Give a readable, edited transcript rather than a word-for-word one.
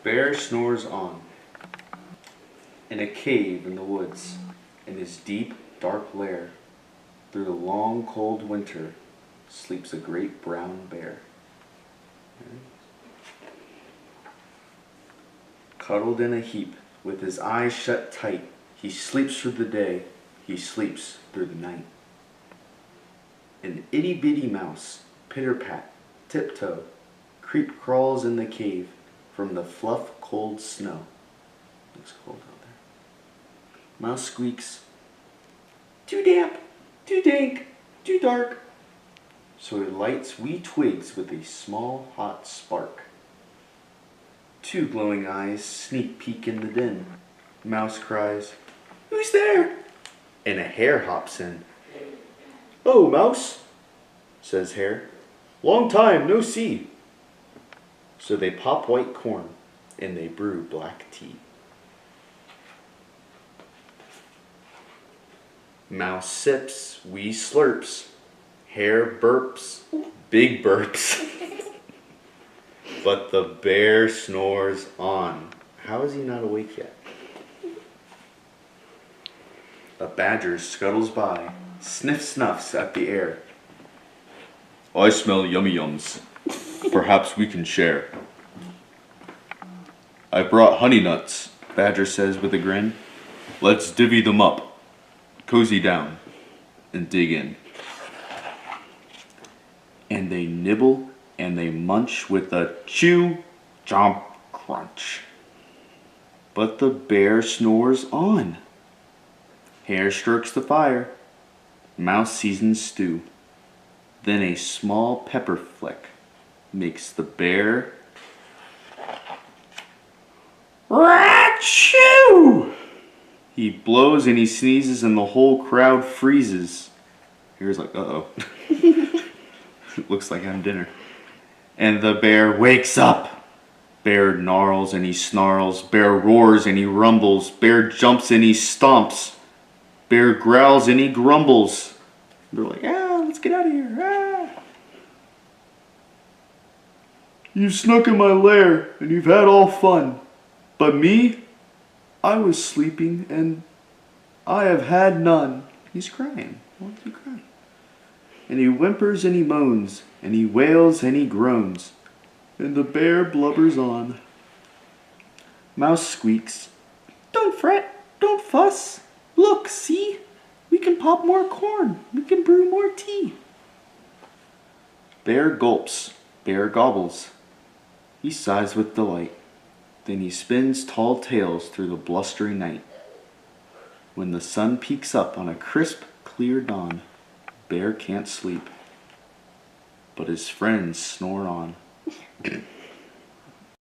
Bear snores on. In a cave in the woods, in his deep, dark lair, through the long, cold winter, sleeps a great brown bear. Cuddled in a heap, with his eyes shut tight, he sleeps through the day, he sleeps through the night. An itty-bitty mouse, pitter-pat, tiptoe, creep crawls in the cave from the fluff cold snow. Looks cold out there. Mouse squeaks, "Too damp, too dank, too dark." So he lights wee twigs with a small hot spark. Two glowing eyes sneak peek in the den. Mouse cries, "Who's there?" And a hare hops in. "Oh, Mouse," says Hare. "Long time no see." So they pop white corn and they brew black tea. Mouse sips, wee slurps. Hare burps, big burps. But the bear snores on. How is he not awake yet? A badger scuttles by, snuffs at the air. "I smell yummy yums. Perhaps we can share." "I brought honey nuts," Badger says with a grin. "Let's divvy them up, cozy down, and dig in." And they nibble and they munch with a chew, chomp, crunch. But the bear snores on. Hare strokes the fire. Mouse seasons stew. Then a small pepper flick makes the bear Achoo! He blows and he sneezes and the whole crowd freezes. Hare's like, uh-oh. It looks like I'm dinner. And the bear wakes up. Bear gnarls and he snarls. Bear roars and he rumbles. Bear jumps and he stomps. Bear growls and he grumbles. They're like, let's get out of here. "You snuck in my lair and you've had all fun. But me, I was sleeping and I have had none." He's crying. Why is he crying? And he whimpers and he moans, and he wails and he groans, and the bear blubbers on. Mouse squeaks, "Don't fret, don't fuss. Look, see, we can pop more corn, we can brew more tea." Bear gulps, bear gobbles. He sighs with delight. Then he spins tall tales through the blustery night. When the sun peeks up on a crisp, clear dawn, Bear can't sleep, but his friends snore on.